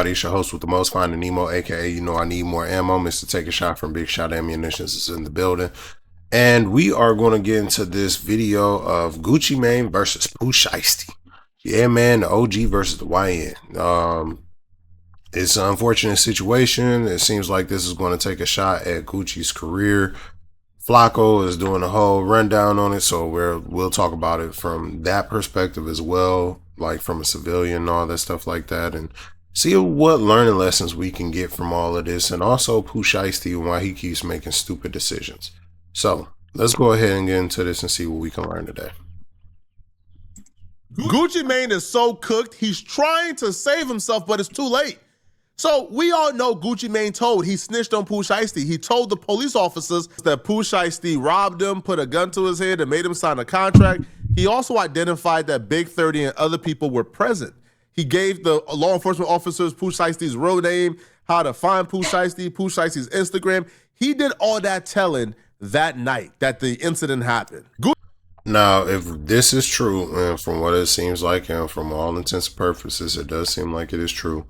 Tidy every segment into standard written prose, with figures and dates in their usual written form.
It's your host with the most, Finding Nemo, aka You Know I Need More Ammo. Mr. Take a Shot from Big Shot Ammunitions is in the building. And we are going to get into this video of Gucci Mane versus Pooh Shiesty. Yeah, man, the OG versus the YN. It's an unfortunate situation. It seems like this is going to take a shot at Gucci's career. Flacco is doing a whole rundown on it, so we'll talk about it from that perspective as well, like from a civilian and all that stuff like that, and see what learning lessons we can get from all of this, and also Pooh Shiesty and why he keeps making stupid decisions. So let's go ahead and get into this and see what we can learn today. Gucci Mane is so cooked, he's trying to save himself, but it's too late. So we all know Gucci Mane he snitched on Pooh Shiesty. He told the police officers that Pooh Shiesty robbed him, put a gun to his head, and made him sign a contract. He also identified that Big 30 and other people were present. He gave the law enforcement officers Pooh Shiesty's real name, how to find Pooh Shiesty's Instagram. He did all that telling that night that the incident happened. Now, if this is true, and from what it seems like, and from all intents and purposes, it does seem like it is true,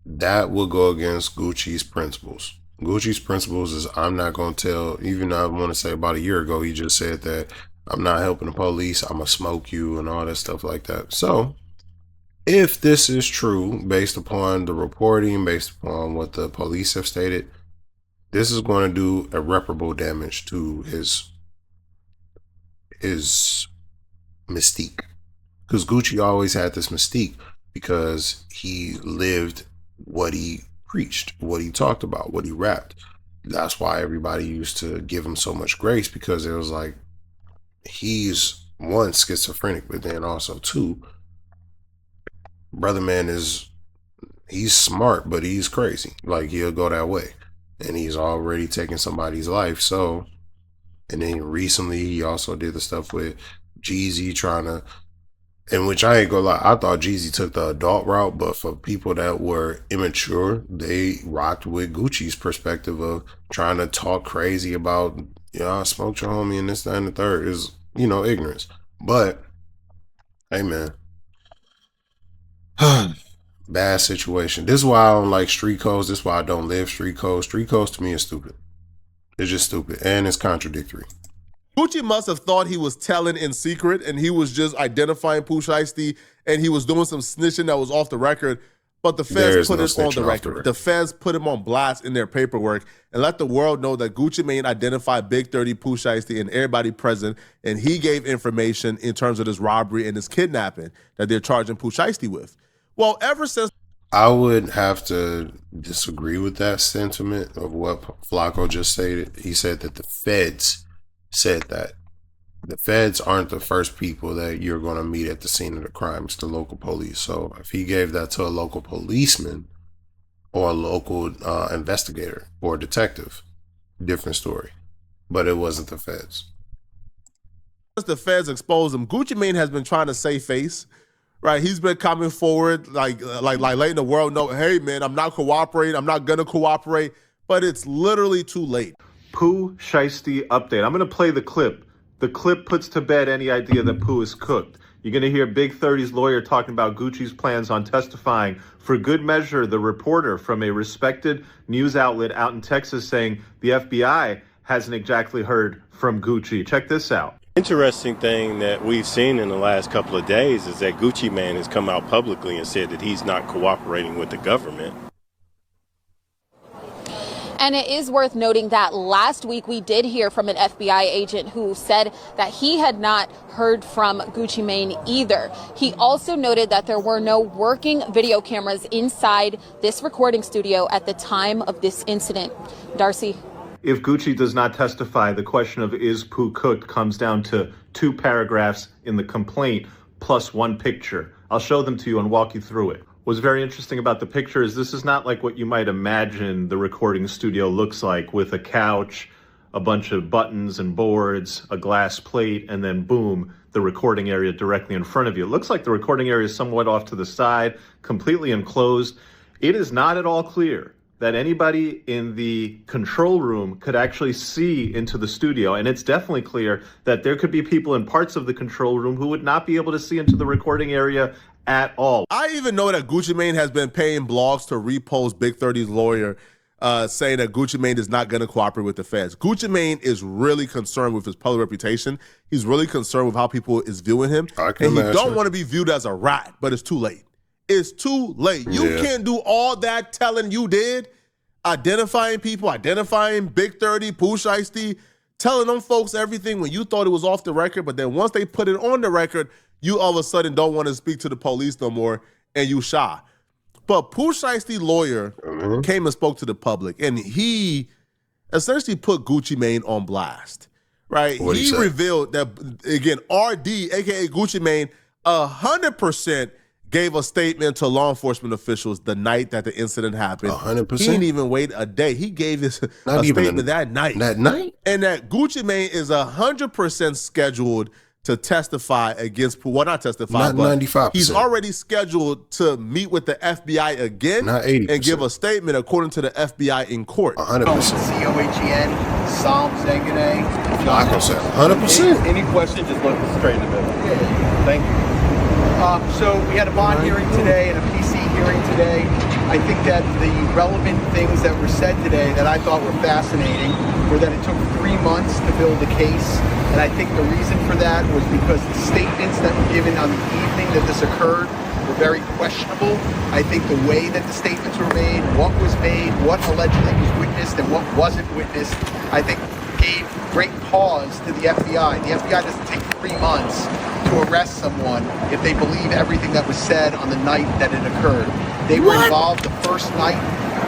that will go against Gucci's principles. Gucci's principles is, I'm not going to tell, even I want to say about a year ago, he just said that I'm not helping the police, I'm going to smoke you and all that stuff like that. So if this is true, based upon the reporting, based upon what the police have stated, this is going to do irreparable damage to his mystique. Because Gucci always had this mystique because he lived what he preached, what he talked about, what he rapped. That's why everybody used to give him so much grace, because it was like, he's one, schizophrenic, but then also two, brother man he's smart, but he's crazy. Like, he'll go that way, and he's already taken somebody's life. So, and then recently he also did the stuff with Jeezy, trying to, in which I ain't gonna lie, I thought Jeezy took the adult route, but for people that were immature, they rocked with Gucci's perspective of trying to talk crazy about, I smoked your homie and this, that, and the third, is, ignorance. But hey, man, bad situation. This is why I don't like street codes. This is why I don't live street codes. Street codes to me is stupid. It's just stupid, and it's contradictory. Gucci must have thought he was telling in secret, and he was just identifying Pooh Shiesty, and he was doing some snitching that was off the record, but the feds put it on the record. The feds put him on blast in their paperwork and let the world know that Gucci Mane identified Big 30, Pooh Shiesty, and everybody present, and he gave information in terms of this robbery and this kidnapping that they're charging Pooh Shiesty with. Well, ever since... I would have to disagree with that sentiment of what Flacco just stated. He said that the feds said that. The feds aren't the first people that you're going to meet at the scene of the crime. It's the local police. So if he gave that to a local policeman or a local investigator or detective, different story. But it wasn't the feds. Once the feds exposed him, Gucci Mane has been trying to save face. Right, he's been coming forward, like letting the world know, hey man, I'm not cooperating, I'm not gonna cooperate, but it's literally too late. Pooh Shiesty update. I'm gonna play the clip. The clip puts to bed any idea that Pooh is cooked. You're gonna hear Big 30's lawyer talking about Gucci's plans on testifying. For good measure, the reporter from a respected news outlet out in Texas saying the FBI hasn't exactly heard from Gucci. Check this out. Interesting thing that we've seen in the last couple of days is that Gucci Mane has come out publicly and said that he's not cooperating with the government. And it is worth noting that last week we did hear from an FBI agent who said that he had not heard from Gucci Mane either. He also noted that there were no working video cameras inside this recording studio at the time of this incident. Darcy. If Gucci does not testify, the question of is Pooh cooked comes down to 2 paragraphs in the complaint plus 1 picture. I'll show them to you and walk you through it. What's very interesting about the picture is this is not like what you might imagine the recording studio looks like, with a couch, a bunch of buttons and boards, a glass plate, and then boom, the recording area directly in front of you. It looks like the recording area is somewhat off to the side, completely enclosed. It is not at all clear that anybody in the control room could actually see into the studio. And it's definitely clear that there could be people in parts of the control room who would not be able to see into the recording area at all. I even know that Gucci Mane has been paying blogs to repost Big 30's lawyer saying that Gucci Mane is not going to cooperate with the feds. Gucci Mane is really concerned with his public reputation. He's really concerned with how people is viewing him. And he don't want to be viewed as a rat, but it's too late. It's too late. You can't do all that telling you did, identifying people, identifying Big 30, Pooh Shiesty, telling them folks everything when you thought it was off the record, but then once they put it on the record, you all of a sudden don't want to speak to the police no more, and you shy. But Pooh Shiesty lawyer came and spoke to the public, and he essentially put Gucci Mane on blast, right? He revealed that, again, RD, a.k.a. Gucci Mane, 100% gave a statement to law enforcement officials the night that the incident happened. 100%? He didn't even wait a day. He gave a statement that night. That night? And that Gucci Mane is 100% scheduled to testify against Pooh. Well, not testify, not but 95%. He's already scheduled to meet with the FBI again not 80%. and give a statement according to the FBI in court. 100%. COHEN, Psalm Zengane. Flacco said 100%. Any question, just look straight in the middle. Thank you. So we had a bond hearing today and a PC hearing today. I think that the relevant things that were said today that I thought were fascinating were that it took 3 months to build a case. And I think the reason for that was because the statements that were given on the evening that this occurred were very questionable. I think the way that the statements were made, what was made, what allegedly was witnessed and what wasn't witnessed, I think gave great pause to the FBI. The FBI doesn't take 3 months to arrest someone if they believe everything that was said on the night that it occurred. They were involved the first night,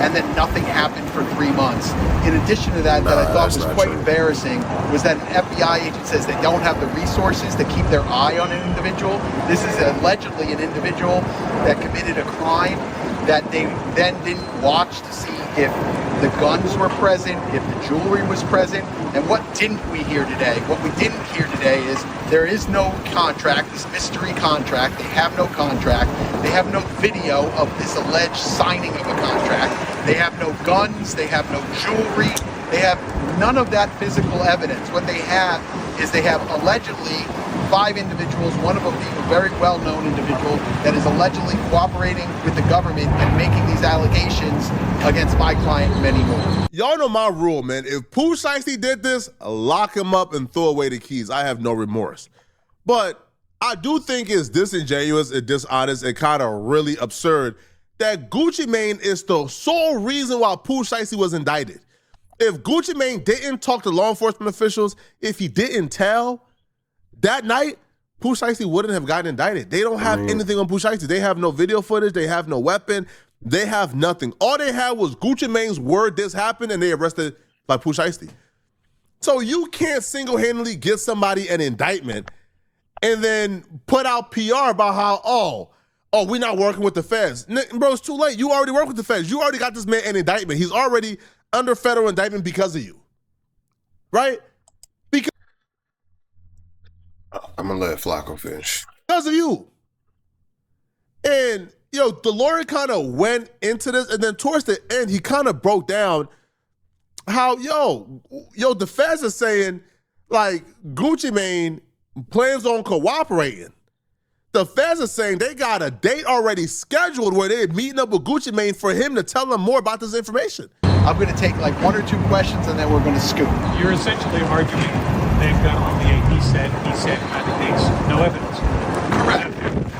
and then nothing happened for 3 months. In addition to that, that I thought was quite embarrassing was that an FBI agent says they don't have the resources to keep their eye on an individual. This is allegedly an individual that committed a crime that they then didn't watch to see if the guns were present, if the jewelry was present. And what didn't we hear today? What we didn't hear today is there is no contract, this mystery contract. They have no contract. They have no video of this alleged signing of a contract. They have no guns. They have no jewelry. They have none of that physical evidence. What they have is they have allegedly 5 individuals, one of them being a very well-known individual that is allegedly cooperating with the government and making these allegations against my client and many more. Y'all know my rule, man. If Pooh Shiesty did this, lock him up and throw away the keys. I have no remorse. But I do think it's disingenuous and dishonest and kind of really absurd that Gucci Mane is the sole reason why Pooh Shiesty was indicted. If Gucci Mane didn't talk to law enforcement officials, if he didn't tell, that night, Pooh Shiesty wouldn't have gotten indicted. They don't have anything on Pooh Shiesty. They have no video footage. They have no weapon. They have nothing. All they had was Gucci Mane's word this happened, and they arrested like Pooh Shiesty. So you can't single-handedly give somebody an indictment and then put out PR about how, oh, we're not working with the feds. Bro, it's too late. You already work with the feds. You already got this man an indictment. He's already under federal indictment because of you, right? I'm gonna let Flacco finish. Because of you. And, the lawyer kind of went into this, and then towards the end, he kind of broke down how, the feds are saying, like, Gucci Mane plans on cooperating. The feds are saying they got a date already scheduled where they're meeting up with Gucci Mane for him to tell them more about this information. I'm going to take like 1 or 2 questions and then we're going to scoop. You're essentially arguing they've got only a he said kind of case, no evidence. Correct.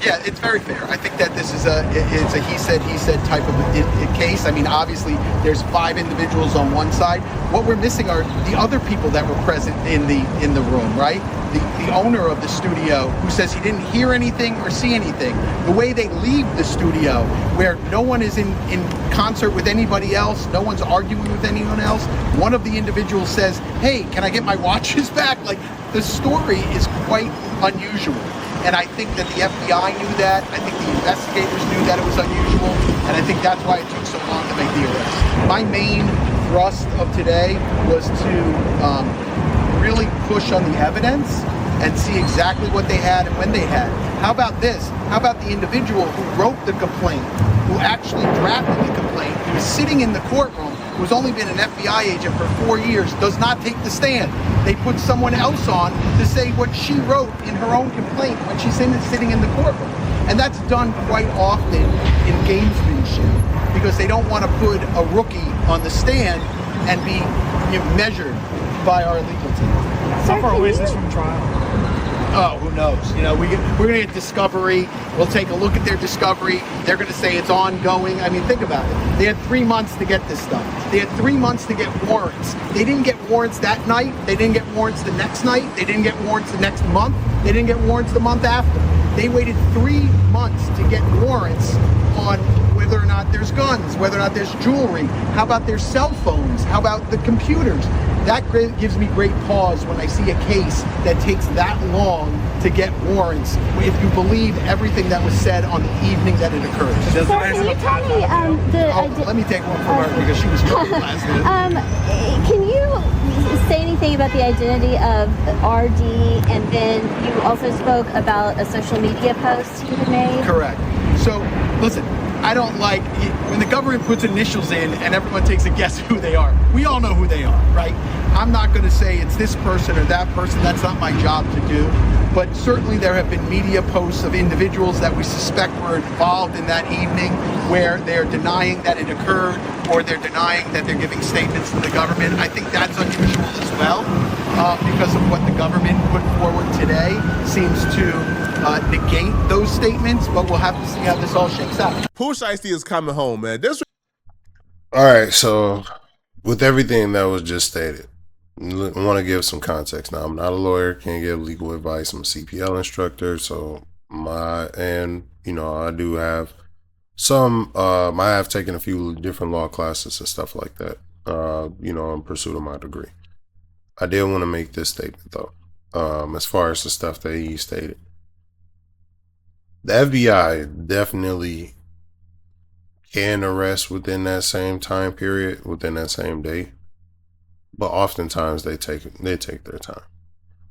Yeah, it's very fair. I think that this is it's a he said type of a case. I mean, obviously, there's 5 individuals on one side. What we're missing are the other people that were present in the room, right? The owner of the studio who says he didn't hear anything or see anything. The way they leave the studio, where no one is in concert with anybody else, no one's arguing with anyone else. One of the individuals says, "Hey, can I get my watches back?" Like, the story is quite unusual. And I think that the FBI knew that. I think the investigators knew that it was unusual. And I think that's why it took so long to make the arrest. My main thrust of today was to really push on the evidence and see exactly what they had and when they had. How about this? How about the individual who wrote the complaint, who actually drafted the complaint, who was sitting in the courtroom, who's only been an FBI agent for 4 years, does not take the stand. They put someone else on to say what she wrote in her own complaint when she's sitting in the courtroom. And that's done quite often in gamesmanship because they don't want to put a rookie on the stand and be measured by our legal team. How far away is this from trial? Oh, who knows? We're going to get discovery. We'll take a look at their discovery. They're going to say it's ongoing. I mean, think about it. They had 3 months to get this stuff. They had 3 months to get warrants. They didn't get warrants that night. They didn't get warrants the next night. They didn't get warrants the next month. They didn't get warrants the month after. They waited 3 months to get warrants on whether or not there's guns, whether or not there's jewelry. How about their cell phones? How about the computers? That gives me great pause when I see a case that takes that long to get warrants, if you believe everything that was said on the evening that it occurred. So can you tell me let me take one from her because she was talking last minute. Can you say anything about the identity of RD, and then you also spoke about a social media post he had made? Correct. So, listen, I don't like when the government puts initials in and everyone takes a guess who they are. We all know who they are, right? I'm not going to say it's this person or that person. That's not my job to do. But certainly there have been media posts of individuals that we suspect were involved in that evening where they're denying that it occurred or they're denying that they're giving statements to the government. I think that's unusual as well because of what the government put forward today seems to negate those statements, but we'll have to see how this all shakes out. Pooh Shiesty is coming home, man. All right, so with everything that was just stated, I want to give some context. Now, I'm not a lawyer, can't give legal advice. I'm a CPL instructor, so I do have some. I have taken a few different law classes and stuff like that. In pursuit of my degree. I did want to make this statement though. As far as the stuff that he stated, the FBI definitely can arrest within that same time period, within that same day. But oftentimes they take their time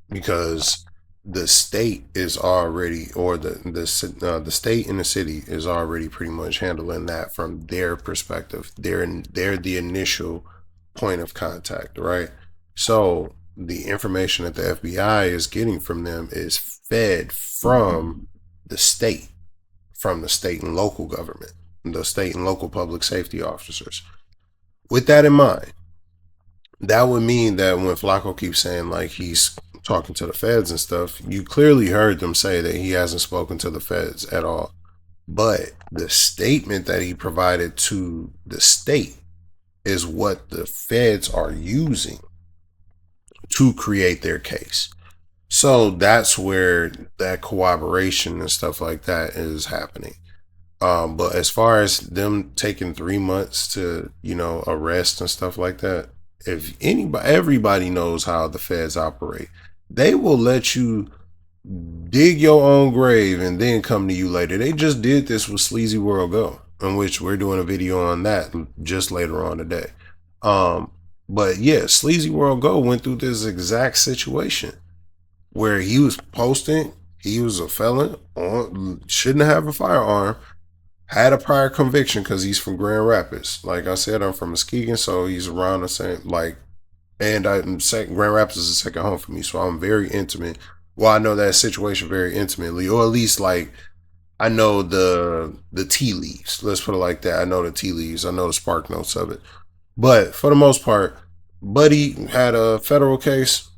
because the state is already, or the state and the city is already pretty much handling that from their perspective. They're the initial point of contact, right? So the information that the FBI is getting from them is fed from the state and local government, the state and local public safety officers. With that in mind, that would mean that when Flacco keeps saying like he's talking to the feds and stuff, you clearly heard them say that he hasn't spoken to the feds at all. But the statement that he provided to the state is what the feds are using to create their case. So that's where that cooperation and stuff like that is happening. But as far as them taking 3 months to, arrest and stuff like that, if everybody knows how the feds operate, they will let you dig your own grave and then come to you later. They just did this with Sleazy World Go, in which we're doing a video on that just later on today. But yeah, Sleazy World Go went through this exact situation where he was posting, he was a felon, shouldn't have a firearm, had a prior conviction because he's from Grand Rapids. Like I said, I'm from Muskegon, so he's around the same, and Grand Rapids is a second home for me, so I'm very intimate. Well, I know that situation very intimately, or at least I know the tea leaves. Let's put it like that. I know the tea leaves. I know the spark notes of it. But for the most part, Buddy had a federal case,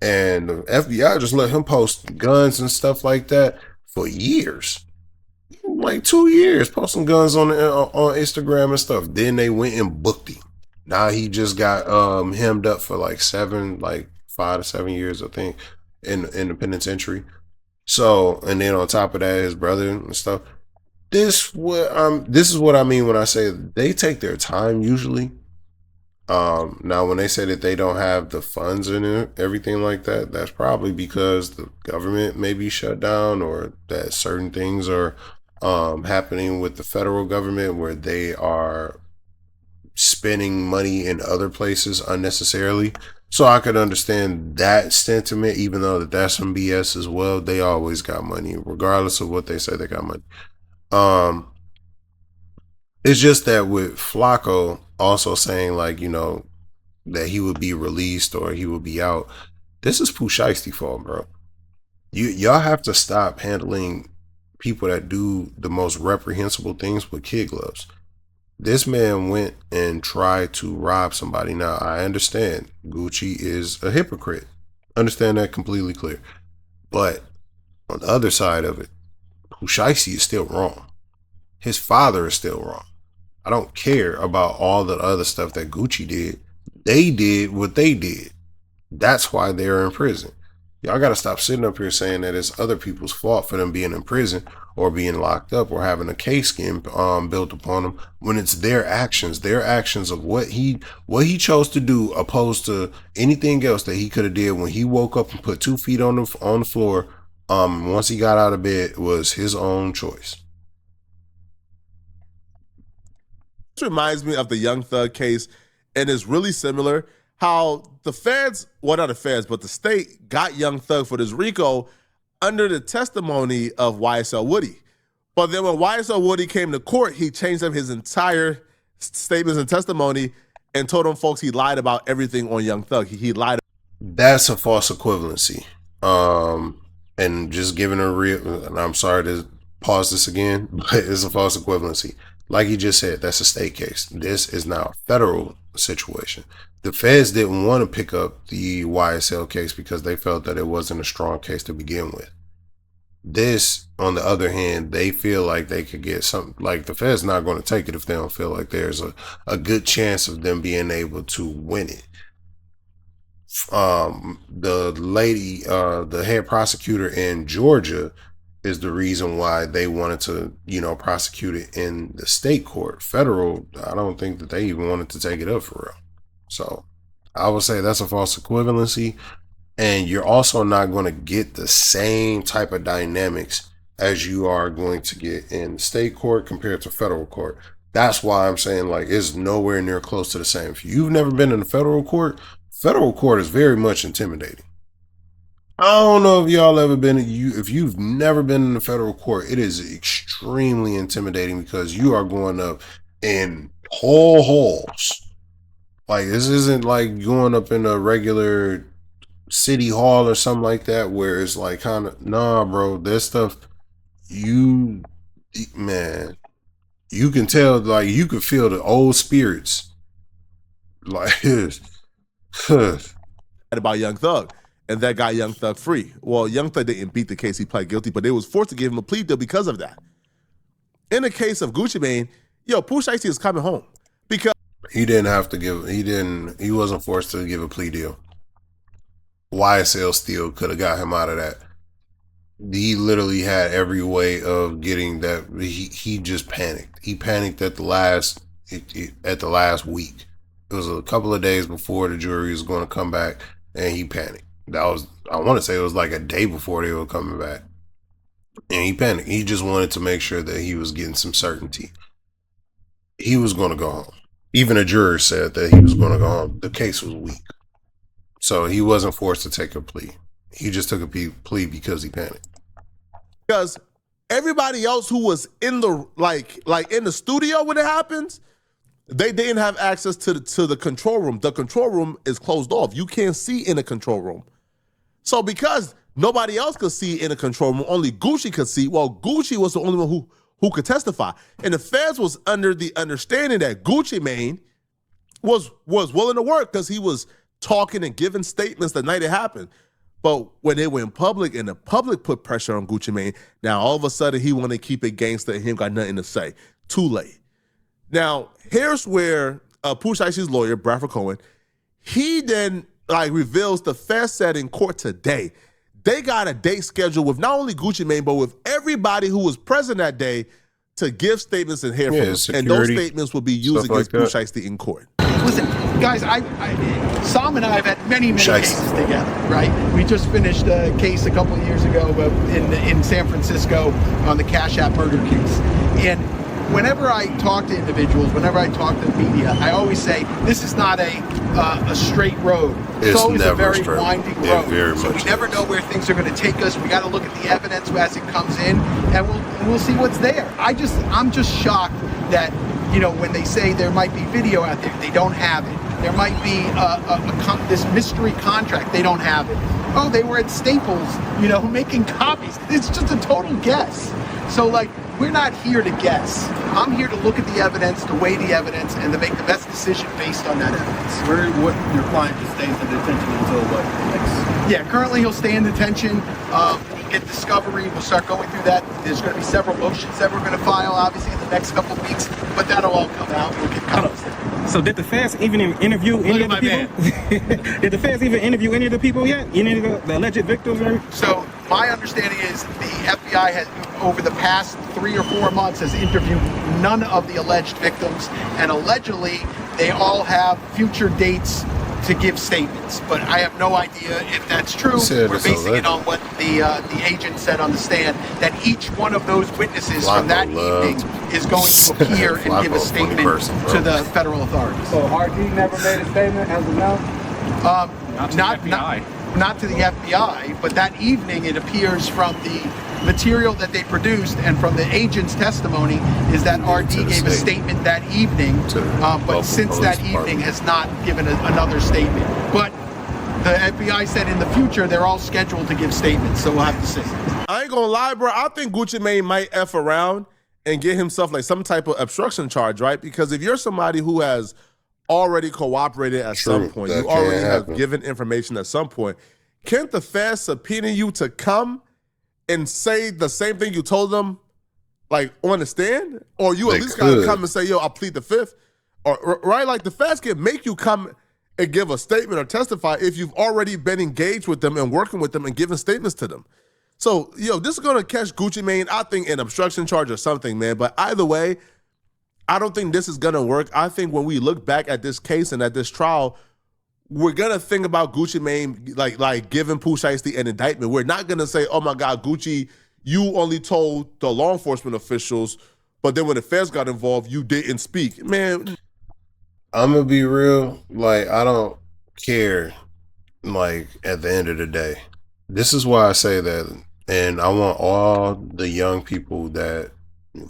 and the FBI just let him post guns and stuff like that for years. Like 2 years posting guns on Instagram and stuff. Then they went and booked him. Now he just got hemmed up for 5 to 7 years, I think, in the penitentiary. So, and then on top of that, his brother and stuff. This is what I mean when I say they take their time usually. Now when they say that they don't have the funds in it, everything like that, that's probably because the government may be shut down, or that certain things are happening with the federal government where they are spending money in other places unnecessarily. So I could understand that sentiment, even though that's some BS as well. They always got money, regardless of what they say, they got money. It's just that with Flacco also saying that he would be released or he would be out, this is Pooh Shiesty fault, bro. Y'all have to stop handling people that do the most reprehensible things with kid gloves. This man went and tried to rob somebody. Now, I understand Gucci is a hypocrite. Understand that completely clear. But on the other side of it, Pooh Shiesty is still wrong. His father is still wrong. I don't care about all the other stuff that Gucci did. They did what they did. That's why they're in prison. Y'all got to stop sitting up here saying that it's other people's fault for them being in prison or being locked up or having a case getting built upon them, when it's their actions of what he chose to do, opposed to anything else that he could have did when he woke up and put 2 feet on the floor. Once he got out of bed, was his own choice. This reminds me of the Young Thug case, and it's really similar. How the feds, well, not the feds, but the state got Young Thug for this RICO under the testimony of YSL Woody. But then when YSL Woody came to court, he changed up his entire statements and testimony and told them folks he lied about everything on Young Thug. He lied. That's a false equivalency. And just giving a real, and I'm sorry to pause this again, but it's a false equivalency. Like he just said, that's a state case. This is now a federal situation. The feds didn't want to pick up the YSL case because they felt that it wasn't a strong case to begin with. This, on the other hand, they feel like they could get something, like the feds not going to take it if they don't feel like there's a good chance of them being able to win it. The lady, the head prosecutor in Georgia, is the reason why they wanted to, prosecute it in the state court. Federal, I don't think that they even wanted to take it up for real. So I would say that's a false equivalency. And you're also not going to get the same type of dynamics as you are going to get in state court compared to federal court. That's why I'm saying, like, it's nowhere near close to the same. If you've never been in a federal court is very much intimidating. I don't know if y'all ever been, if you've never been in a federal court, it is extremely intimidating because you are going up in whole halls. Like, this isn't like going up in a regular city hall or something like that where it's like kind of, nah, bro, this stuff, man, you can tell, like, you could feel the old spirits. Like, about Young Thug, and that got Young Thug free. Well, Young Thug didn't beat the case. He pled guilty, but they was forced to give him a plea deal because of that. In the case of Gucci Mane, Pooh Shiesty is coming home because he wasn't forced to give a plea deal. YSL still could have got him out of that. He literally had every way of getting that. He just panicked. He panicked at the last week. It was a couple of days before the jury was going to come back, and he panicked. I want to say it was like a day before they were coming back. And he panicked. He just wanted to make sure that he was getting some certainty. He was going to go home. Even a juror said that he was going to go home. The case was weak. So he wasn't forced to take a plea. He just took a plea because he panicked. Because everybody else who was in the in the studio when it happens, they didn't have access to the control room. The control room is closed off. You can't see in the control room. So because nobody else could see in the control room, only Gucci could see. Well, Gucci was the only one who could testify. And the feds was under the understanding that Gucci Mane was willing to work because he was talking and giving statements the night it happened. But when it went public and the public put pressure on Gucci Mane, now all of a sudden he wanted to keep it gangster and he ain't got nothing to say. Too late. Now, here's where Pooh Shiesty's lawyer, Bradford Cohen, he then reveals the feds said in court today, they got a date scheduled with not only Gucci Mane, but with everybody who was present that day to give statements and hear from them. And those statements will be used against Pooh Shiesty in court. Listen, guys, Sam and I have had many cases together, right? We just finished a case a couple of years ago in San Francisco on the Cash App murder case. And whenever I talk to individuals, whenever I talk to the media, I always say this is not a straight road. It's always a very winding road. So we never know where things are going to take us. We got to look at the evidence as it comes in, and we'll see what's there. I'm just shocked that when they say there might be video out there, they don't have it. There might be this mystery contract, they don't have it. Oh, they were at Staples, making copies. It's just a total guess. So like, we're not here to guess. I'm here to look at the evidence, to weigh the evidence, and to make the best decision based on that evidence. What your client just stays in detention until what? Yeah, currently he'll stay in detention. We'll get discovery. We'll start going through that. There's going to be several motions that we're going to file, obviously, in the next couple of weeks, but that'll all come out. We'll get copies. So did the feds even interview any of the people? Did the feds even interview any of the people yet? Any of the alleged victims? So my understanding is the FBI has, over the past 3 or 4 months, has interviewed none of the alleged victims, and allegedly they all have future dates to give statements, but I have no idea if that's true. We're basing it on what the agent said on the stand, that each one of those witnesses from that evening is going to appear and give a statement to the federal authorities. So RD never made a statement as of now? Not to the FBI, but that evening it appears from the material that they produced and from the agent's testimony is that RD gave a statement that evening, but since that evening has not given another statement. But the FBI said in the future they're all scheduled to give statements, so we'll have to see. I ain't gonna lie, bro. I think Gucci Mane might F around and get himself like some type of obstruction charge, right? Because if you're somebody who has already cooperated at some point, you already have given information at some point, can't the feds subpoena you to come and say the same thing you told them, like, on the stand? Or you at least gotta come and say, yo, I plead the fifth. Or right? Like, the feds can make you come and give a statement or testify if you've already been engaged with them and working with them and giving statements to them. So, yo, this is gonna catch Gucci Mane, I think, an obstruction charge or something, man. But either way, I don't think this is gonna work. I think when we look back at this case and at this trial, we're gonna think about Gucci Mane like giving Pooh Shiesty an indictment. We're not gonna say, oh my God, Gucci, you only told the law enforcement officials, but then when the feds got involved, you didn't speak. Man, I'm gonna be real, like, I don't care, like, at the end of the day. This is why I say that, and I want all the young people that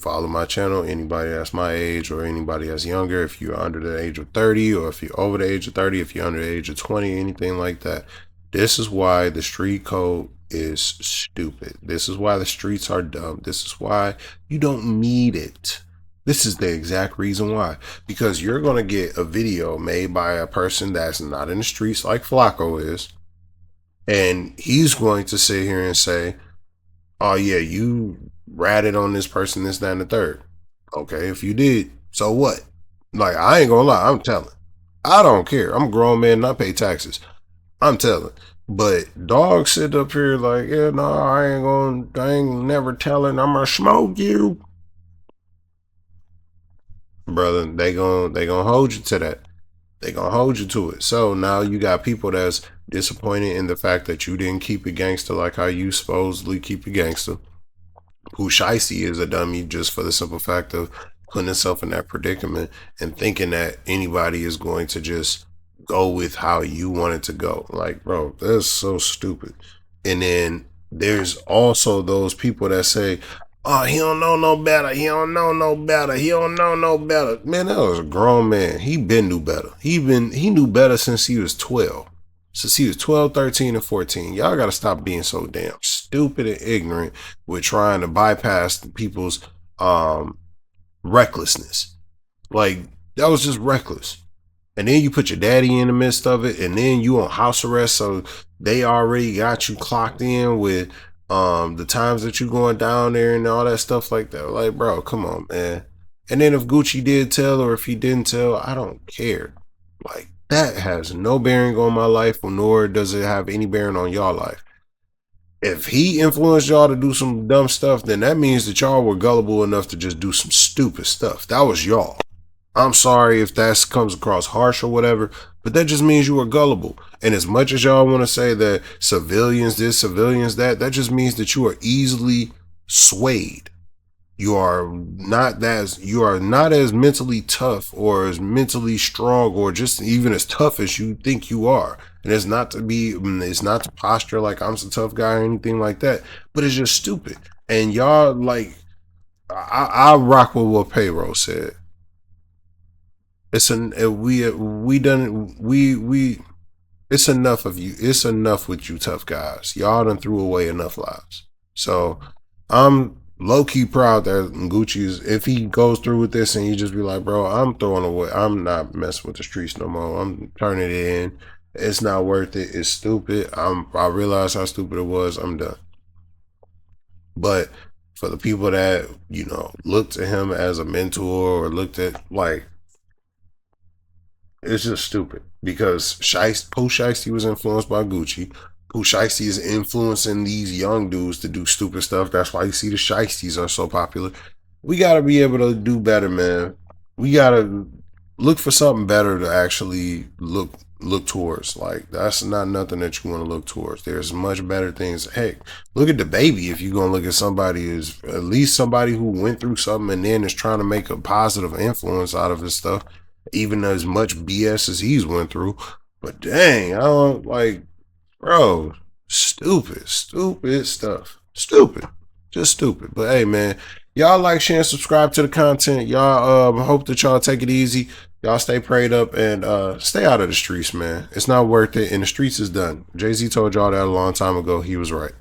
follow my channel, anybody that's my age or anybody that's younger, if you're under the age of 30 or if you're over the age of 30, if you're under the age of 20, anything like that. This is why the street code is stupid. This is why the streets are dumb. This is why you don't need it. This is the exact reason why. Because you're going to get a video made by a person that's not in the streets like Flacco is, and he's going to sit here and say, oh yeah, you ratted on this person, this, that, and the third. Okay, if you did, so what? Like, I ain't gonna lie, I'm telling. I don't care. I'm a grown man and I pay taxes. I'm telling. But dogs sit up here like, yeah, no, I ain't never telling. I'm gonna smoke you. Brother, they gonna hold you to that. They gonna hold you to it. So now you got people that's disappointed in the fact that you didn't keep it gangster like how you supposedly keep it gangster. Pooh Shiesty is a dummy just for the simple fact of putting himself in that predicament and thinking that anybody is going to just go with how you want it to go. Like, bro, that's so stupid. And then there's also those people that say, oh, he don't know no better. He don't know no better. He don't know no better. Man, that was a grown man. He been knew better. He knew better since he was 12. Since he was 12, 13, and 14. Y'all got to stop being so damn stupid and ignorant with trying to bypass people's recklessness. Like, that was just reckless. And then you put your daddy in the midst of it, and then you on house arrest, so they already got you clocked in with the times that you going down there and all that stuff like that. Like, bro, come on, man. And then if Gucci did tell or if he didn't tell, I don't care. Like, that has no bearing on my life, nor does it have any bearing on y'all life. If he influenced y'all to do some dumb stuff, then that means that y'all were gullible enough to just do some stupid stuff. That was y'all. I'm sorry if that comes across harsh or whatever, but that just means you were gullible. And as much as y'all want to say that civilians this, civilians that, that just means that you are easily swayed. You are not as mentally tough or as mentally strong or just even as tough as you think you are. And it's not to posture like I'm some tough guy or anything like that, but it's just stupid. And y'all, like, I rock with what Payroll said. It's enough of you. It's enough with you tough guys. Y'all done threw away enough lives. So I'm low key proud that Gucci is, if he goes through with this and he just be like, bro, I'm throwing away, I'm not messing with the streets no more. I'm turning it in. It's not worth it. It's stupid. I realize how stupid it was. I'm done. But for the people that, you know, looked at him as a mentor or looked at, like, it's just stupid because Pooh Shiesty was influenced by Gucci. Pooh Shiesty is influencing these young dudes to do stupid stuff. That's why you see the Shiesties are so popular. We got to be able to do better, man. We got to look for something better to actually look towards. Like, that's not nothing that you want to look towards. There's much better things. Heck, look at the baby. If you're gonna look at somebody as at least somebody who went through something and then is trying to make a positive influence out of his stuff, even as much BS as he's went through. But dang, I don't like, bro, stupid stuff. Stupid. Just stupid. But hey, man, y'all like, share, and subscribe to the content. Y'all hope that y'all take it easy. Y'all stay prayed up and stay out of the streets, man. It's not worth it. And the streets is done. Jay-Z told y'all that a long time ago. He was right.